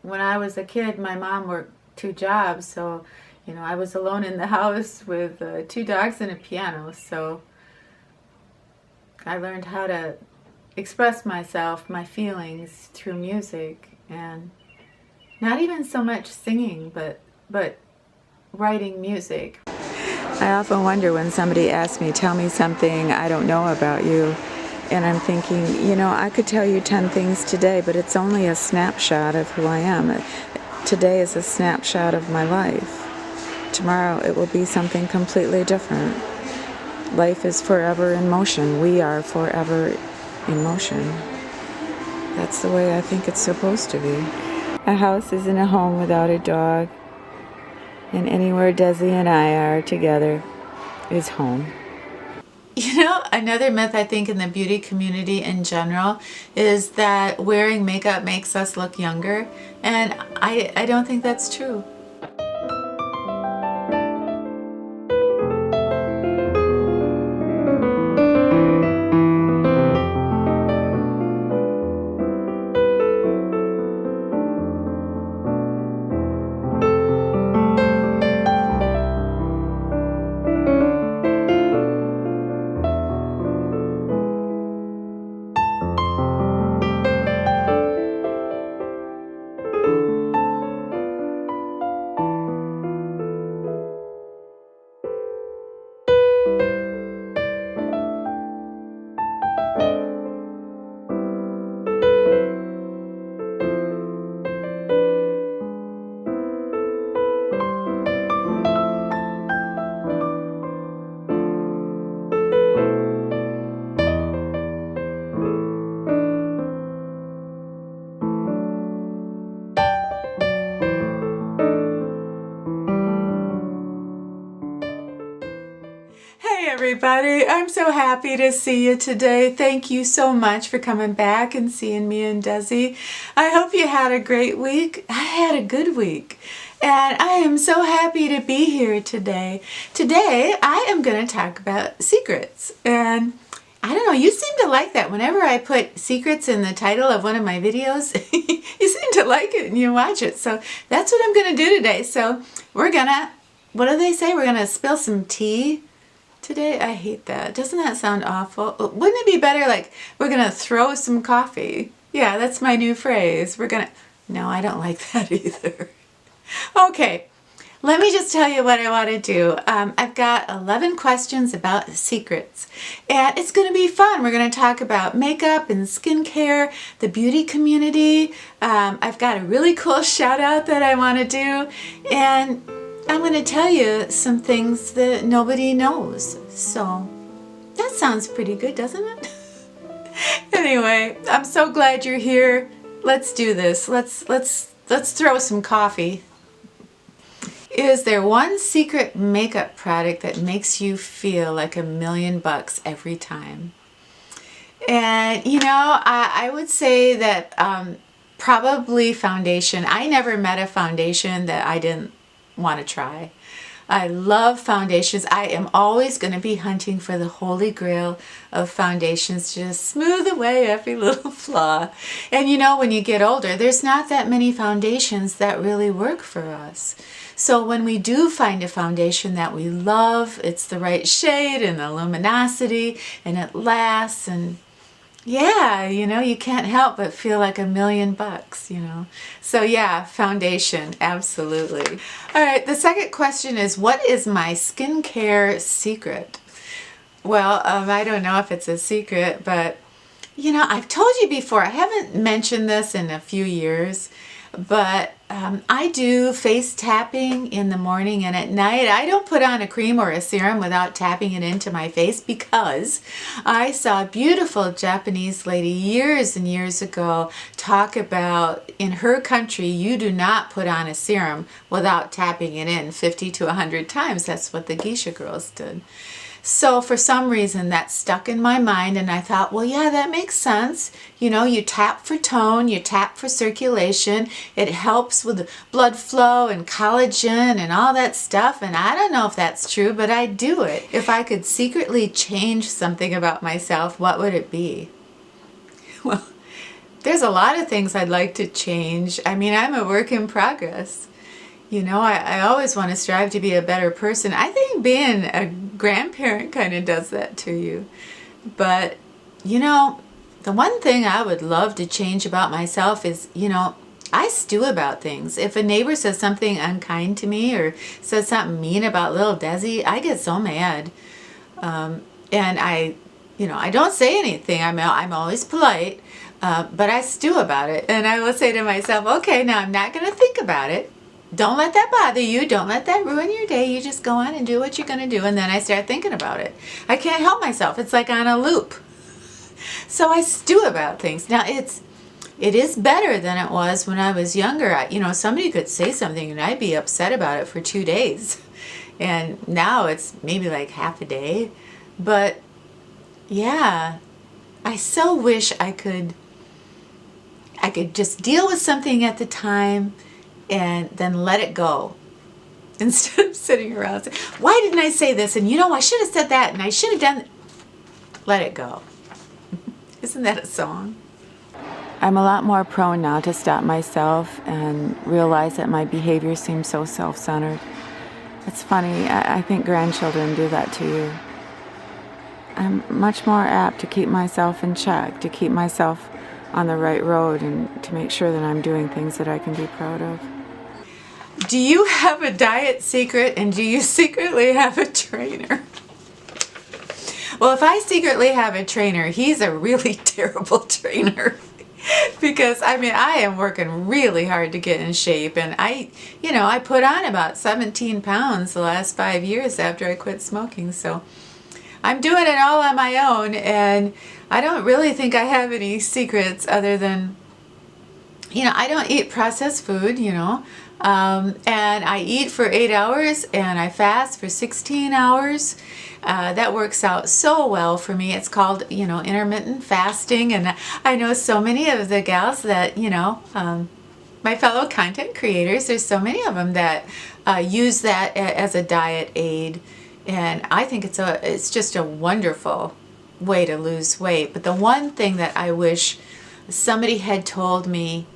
when I was a kid, my mom worked 2 jobs, so I was alone in the house with 2 dogs and a piano. So I learned how to express myself, my feelings through music, and not even so much singing, but writing music. I often wonder when somebody asks me, tell me something I don't know about you, and I'm thinking, I could tell you 10 things today, but it's only a snapshot of who I am. Today is a snapshot of my life. Tomorrow it will be something completely different. Life is forever in motion. We are forever in motion. That's the way I think it's supposed to be. A house isn't a home without a dog. And anywhere Desi and I are together is home. Another myth I think in the beauty community in general is that wearing makeup makes us look younger. And I don't think that's true. Hey everybody, I'm so happy to see you today. Thank you so much for coming back and seeing me and Desi. I hope you had a great week. I had a good week. And I am so happy to be here today. Today I am going to talk about secrets. And I don't know, you seem to like that. Whenever I put secrets in the title of one of my videos, you seem to like it and you watch it. So that's what I'm going to do today. So we're going to, what do they say? We're going to spill some tea today. I hate that. Doesn't that sound awful? Wouldn't it be better like we're going to throw some coffee? Yeah, that's my new phrase. We're going to... No, I don't like that either. Okay, let me just tell you what I want to do. I've got 11 questions about secrets, and it's going to be fun. We're going to talk about makeup and skincare, the beauty community. I've got a really cool shout out that I want to do, and I'm going to tell you some things that nobody knows. So that sounds pretty good, doesn't it? Anyway, I'm so glad you're here. Let's do this. Let's throw some coffee. Is there one secret makeup product that makes you feel like $1,000,000 every time? And I would say that probably foundation. I never met a foundation that I didn't want to try. I love foundations. I am always going to be hunting for the holy grail of foundations to just smooth away every little flaw. And when you get older, there's not that many foundations that really work for us. So when we do find a foundation that we love, it's the right shade and the luminosity and it lasts, and yeah, you can't help but feel like $1,000,000, So yeah, foundation, absolutely. All right, the second question is, what is my skincare secret? Well, I don't know if it's a secret, but I've told you before, I haven't mentioned this in a few years, but I do face tapping in the morning and at night. I don't put on a cream or a serum without tapping it into my face, because I saw a beautiful Japanese lady years and years ago talk about, in her country, you do not put on a serum without tapping it in 50 to 100 times. That's what the geisha girls did. So for some reason that stuck in my mind, and I thought, well, yeah, that makes sense. You tap for tone, you tap for circulation. It helps with blood flow and collagen and all that stuff. And I don't know if that's true, but I do it. If I could secretly change something about myself, what would it be? Well, there's a lot of things I'd like to change. I mean, I'm a work in progress. You know, I always want to strive to be a better person. I think being a grandparent kind of does that to you. But, you know, the one thing I would love to change about myself is, you know, I stew about things. If a neighbor says something unkind to me or says something mean about little Desi, I get so mad. And you know, I don't say anything. I'm always polite, but I stew about it. And I will say to myself, okay, now I'm not going to think about it. Don't let that bother you. Don't let that ruin your day. You just go on and do what you're going to do. And then I start thinking about it. I can't help myself. It's like on a loop. So I stew about things. Now it is better than it was when I was younger. You know, somebody could say something and I'd be upset about it for 2 days. And now it's maybe like half a day. But yeah, I so wish I could just deal with something at the time and then let it go. Instead of sitting around saying, why didn't I say this? And you know, I should have said that and I should have done. Let it go. Isn't that a song? I'm a lot more prone now to stop myself and realize that my behavior seems so self-centered. It's funny, I think grandchildren do that to you. I'm much more apt to keep myself in check, to keep myself on the right road and to make sure that I'm doing things that I can be proud of. Do you have a diet secret and do you secretly have a trainer? Well, if I secretly have a trainer, he's a really terrible trainer. Because, I mean, I am working really hard to get in shape. And I put on about 17 pounds the last 5 years after I quit smoking. So I'm doing it all on my own. And I don't really think I have any secrets other than, you know, I don't eat processed food, you know. And I eat for 8 hours and I fast for 16 hours. That works out so well for me. It's called, you know, intermittent fasting. And I know so many of the gals that, you know, my fellow content creators, there's so many of them that use that as a diet aid. And I think it's just a wonderful way to lose weight. But the one thing that I wish somebody had told me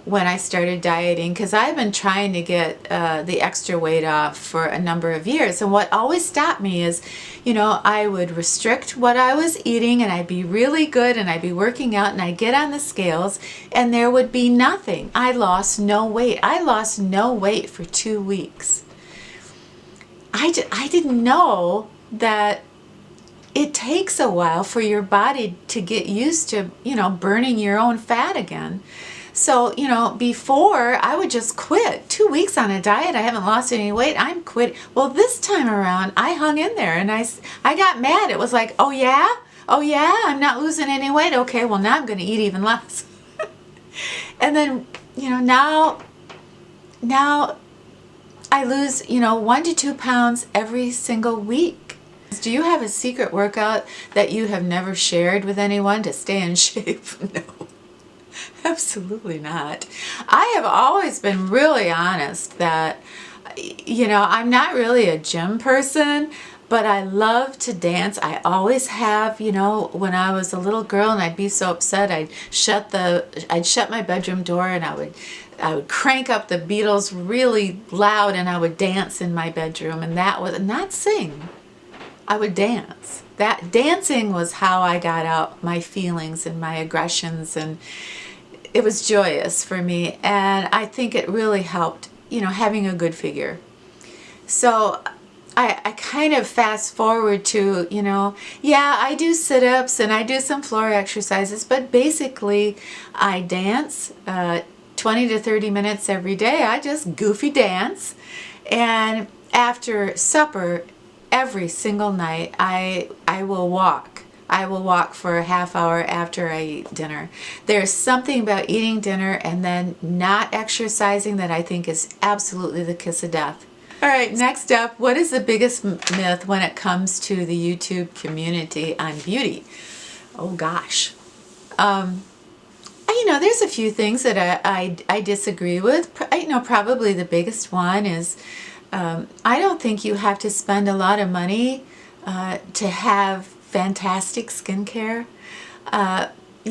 when I started dieting, because I've been trying to get the extra weight off for a number of years, and what always stopped me is, you know, I would restrict what I was eating and I'd be really good and I'd be working out and I'd get on the scales and there would be nothing. I lost no weight. I lost no weight for 2 weeks. I didn't know that it takes a while for your body to get used to, you know, burning your own fat again. So, you know, before I would just quit. 2 weeks on a diet, I haven't lost any weight, I'm quit. Well, this time around, I hung in there and I got mad. It was like, oh yeah, I'm not losing any weight. Okay, well now I'm going to eat even less. And then, you know, now I lose, you know, 1 to 2 pounds every single week. Do you have a secret workout that you have never shared with anyone to stay in shape? No. Absolutely not. I have always been really honest that, you know, I'm not really a gym person, but I love to dance. I always have, you know, when I was a little girl and I'd be so upset, I'd shut my bedroom door and I would crank up the Beatles really loud and I would dance in my bedroom, and not sing. I would dance. That dancing was how I got out my feelings and my aggressions, and it was joyous for me, and I think it really helped, you know, having a good figure. So I kind of fast forward to, you know, yeah, I do sit-ups and I do some floor exercises, but basically I dance 20 to 30 minutes every day. I just goofy dance, and after supper every single night I will walk. I will walk for a half hour after I eat dinner. There's something about eating dinner and then not exercising that I think is absolutely the kiss of death. All right, next up, what is the biggest myth when it comes to the YouTube community on beauty? Oh gosh. You know, there's a few things that I disagree with. You know, probably the biggest one is I don't think you have to spend a lot of money to have fantastic skincare.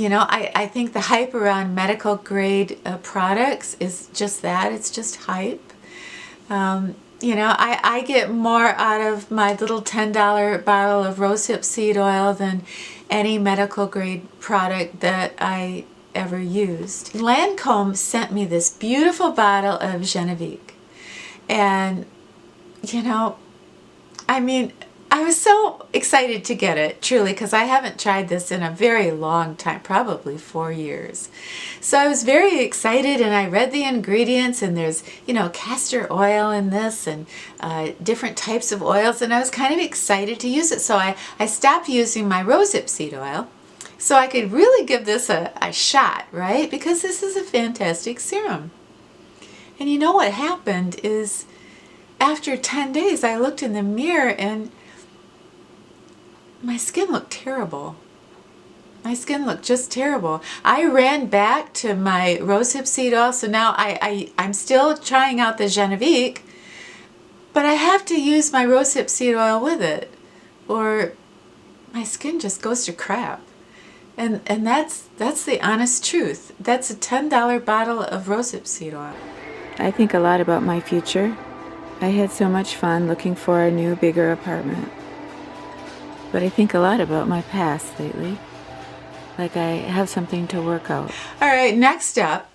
I think the hype around medical grade products is just that. It's just hype. I get more out of my little $10 bottle of rosehip seed oil than any medical grade product that I ever used. Lancome sent me this beautiful bottle of Genevieve. And, I was so excited to get it, truly, because I haven't tried this in a very long time, probably 4 years. So I was very excited, and I read the ingredients, and there's, castor oil in this and different types of oils, and I was kind of excited to use it. So I stopped using my rosehip seed oil so I could really give this a shot, right? Because this is a fantastic serum. And what happened is after 10 days, I looked in the mirror and my skin looked terrible. My skin looked just terrible. I ran back to my rosehip seed oil, so now I'm still trying out the Genevieve, but I have to use my rosehip seed oil with it, or my skin just goes to crap. And that's the honest truth. That's a $10 bottle of rosehip seed oil. I think a lot about my future. I had so much fun looking for a new, bigger apartment. But I think a lot about my past lately. Like I have something to work out. All right, next up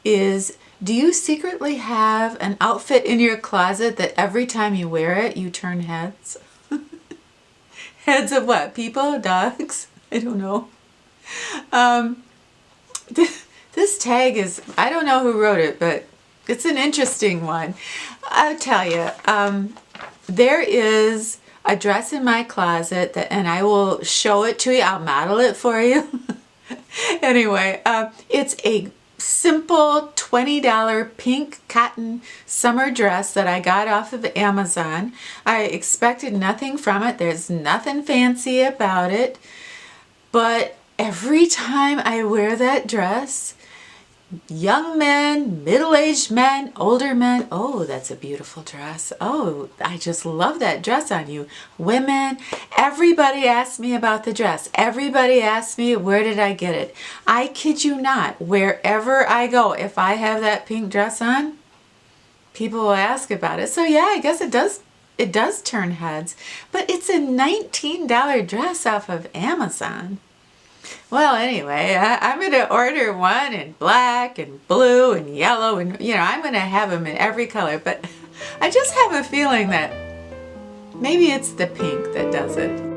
is, do you secretly have an outfit in your closet that every time you wear it, you turn heads? Heads of what? People? Dogs? I don't know. This tag is, I don't know who wrote it, but it's an interesting one. I'll tell you, there is a dress in my closet and I will show it to you. I'll model it for you. Anyway, it's a simple $20 pink cotton summer dress that I got off of Amazon. I expected nothing from it. There's nothing fancy about it. But every time I wear that dress, young men, middle-aged men, older men, oh, that's a beautiful dress. Oh, I just love that dress on you. Women, everybody asks me about the dress. Everybody asks me, where did I get it? I kid you not, wherever I go, if I have that pink dress on, people will ask about it. So yeah, I guess it does turn heads, but it's a $19 dress off of Amazon. Well, anyway, I'm going to order one in black and blue and yellow, and I'm going to have them in every color, but I just have a feeling that maybe it's the pink that does it.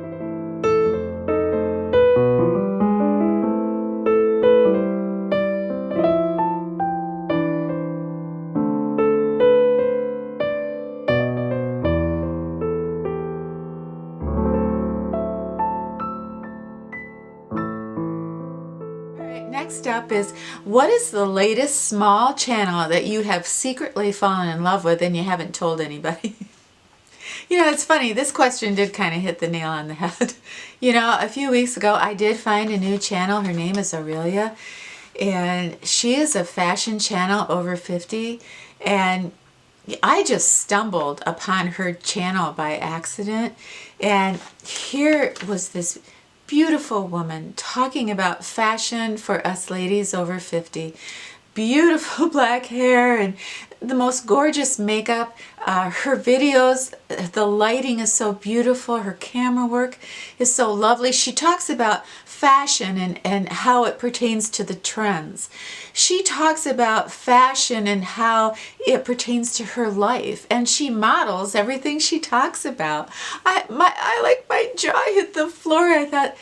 Next up is, what is the latest small channel that you have secretly fallen in love with and you haven't told anybody? It's funny, this question did kind of hit the nail on the head. A few weeks ago I did find a new channel. Her name is Aurelia, and she is a fashion channel over 50, and I just stumbled upon her channel by accident, and here was this beautiful woman talking about fashion for us ladies over 50. Beautiful black hair and the most gorgeous makeup. Her videos, the lighting is so beautiful. Her camera work is so lovely. She talks about fashion and how it pertains to the trends. She talks about fashion and how it pertains to her life, and she models everything she talks about. My jaw hit the floor. I thought,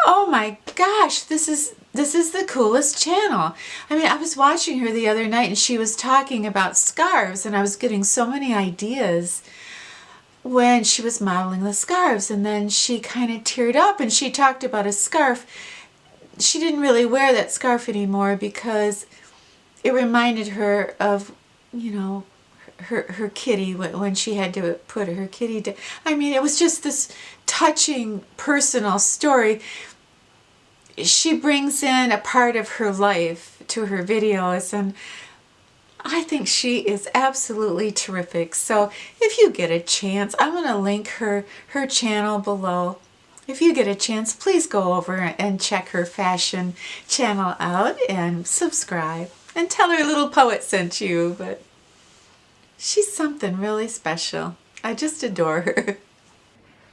oh my gosh, this is the coolest channel. I was watching her the other night and she was talking about scarves, and I was getting so many ideas when she was modeling the scarves, and then she kind of teared up and she talked about a scarf. She didn't really wear that scarf anymore because it reminded her of, her kitty when she had to put her kitty down. It was just this touching personal story. She brings in a part of her life to her videos, and I think she is absolutely terrific. So if you get a chance, I'm going to link her channel below. if you get a chance, please go over and check her fashion channel out and subscribe and tell her little poet sent you. But she's something really special. I just adore her.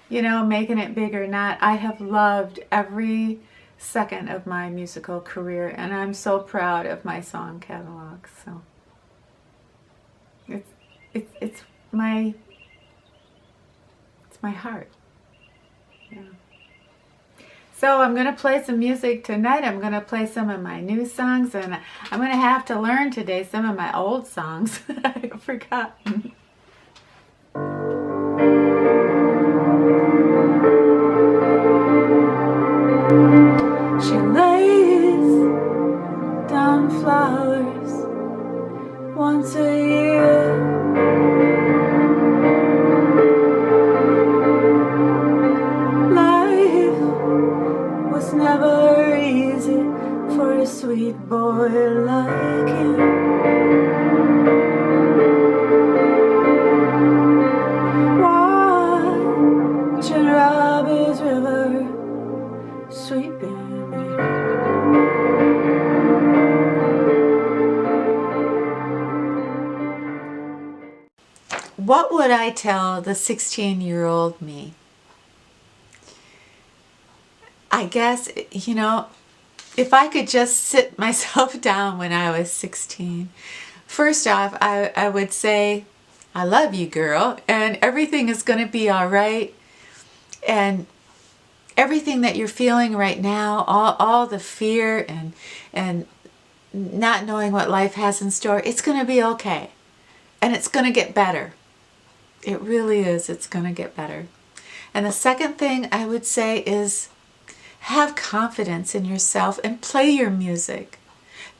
You know, making it big or not, I have loved every second of my musical career, and I'm so proud of my song catalog. So it's my heart. Yeah. So I'm going to play some music tonight. I'm going to play some of my new songs, and I'm going to have to learn today some of my old songs that I've forgotten. She lays down flowers once a year. Life was never easy for a sweet boy like him. Watching Robbie's river sweeping. What would I tell the 16-year-old me? I guess, you know, if I could just sit myself down when I was 16, first off, I would say, I love you, girl, and everything is going to be all right. And everything that you're feeling right now, all the fear and not knowing what life has in store, it's going to be okay. And it's going to get better. It really is. It's going to get better. And the second thing I would say is have confidence in yourself and play your music.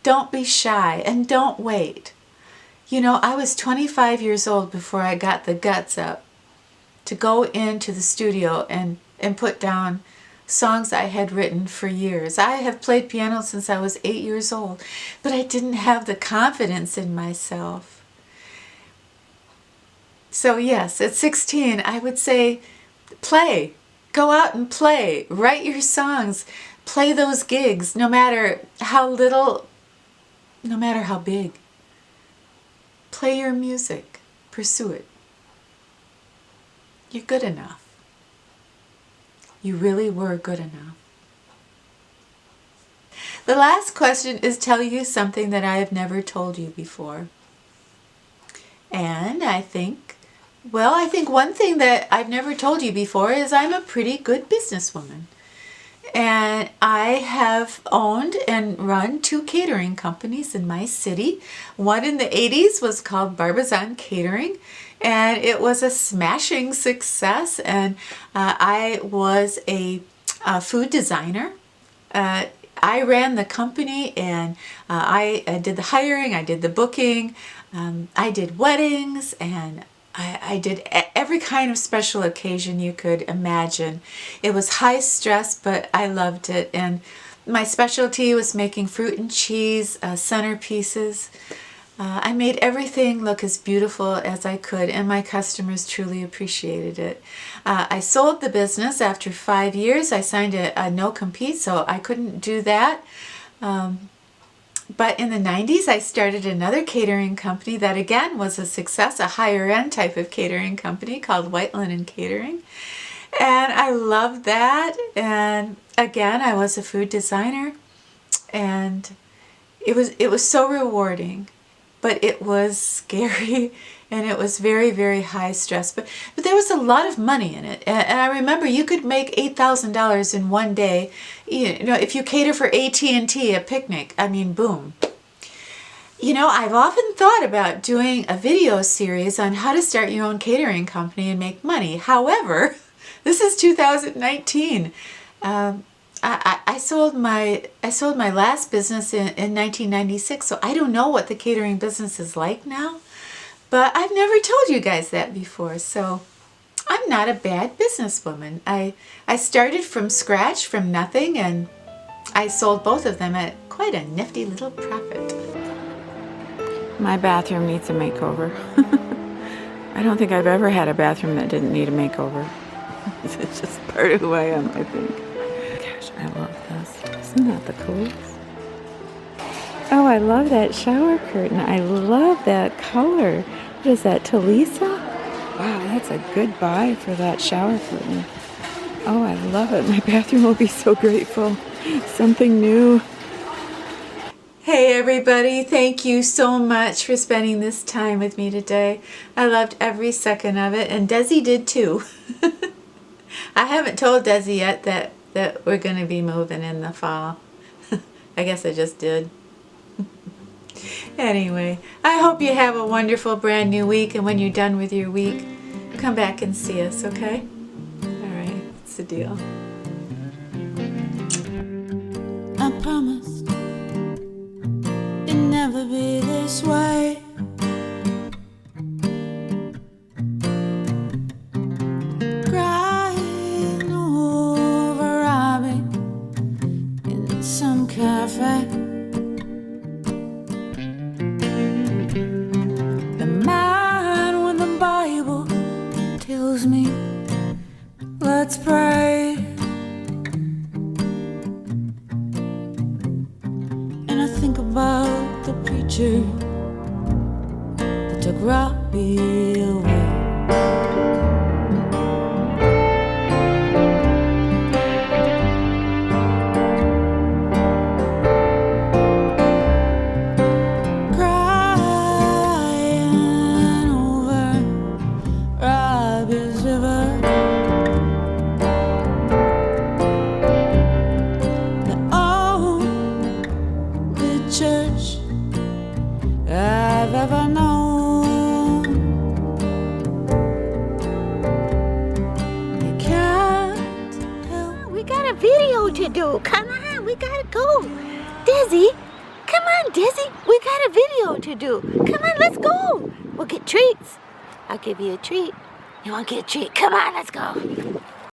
Don't be shy and don't wait. You know, I was 25 years old before I got the guts up to go into the studio and put down songs I had written for years. I have played piano since I was 8 years old, but I didn't have the confidence in myself. So yes, at 16, I would say play. Go out and play. Write your songs. Play those gigs, no matter how little, no matter how big. Play your music. Pursue it. You're good enough. You really were good enough. The last question is tell you something that I have never told you before. And I think one thing that I've never told you before is I'm a pretty good businesswoman. And I have owned and run 2 catering companies in my city. One in the 80s was called Barbizon Catering, and it was a smashing success. And I was a food designer. I ran the company, and I did the hiring, I did the booking, I did weddings, and I did every kind of special occasion you could imagine. It was high stress, but I loved it. And my specialty was making fruit and cheese centerpieces. I made everything look as beautiful as I could, and my customers truly appreciated it. I sold the business after 5 years. I signed a no-compete, so I couldn't do that. But in the 90s, I started another catering company that again was a success, a higher end type of catering company called White Linen Catering. And I loved that. And again, I was a food designer, and it was so rewarding, but it was scary, and it was very, very high stress. But there was a lot of money in it. And I remember you could make $8,000 in one day. You know, if you cater for AT&T, a picnic, I mean, boom. You know, I've often thought about doing a video series on how to start your own catering company and make money. However, this is 2019. I sold my last business in 1996, so I don't know what the catering business is like now. But I've never told you guys that before, so I'm not a bad businesswoman. I started from scratch, from nothing, and I sold both of them at quite a nifty little profit. My bathroom needs a makeover. I don't think I've ever had a bathroom that didn't need a makeover. It's just part of who I am, I think. Gosh, I love this. Isn't that the coolest? Oh, I love that shower curtain. I love that color. What is that, Talisa? Wow, that's a good buy for that shower curtain. Oh, I love it. My bathroom will be so grateful. Something new. Hey everybody, thank you so much for spending this time with me today. I loved every second of it, and Desi did too. I haven't told Desi yet that we're going to be moving in the fall. I guess I just did. Anyway, I hope you have a wonderful brand new week, and when you're done with your week, come back and see us, okay? Alright, it's the deal. I promised it'd never be this way. Crying over Robbie in some cafe. The man with the Bible tells me, let's pray. And I think about the preacher that took Robbie away. Crying over Robbie's river. The only church I've ever known. You can't help. We got a video to do. Come on, we gotta go. Desi, come on, Desi. We got a video to do. Come on, let's go. We'll get treats. I'll give you a treat. You want to get a treat? Come on, let's go.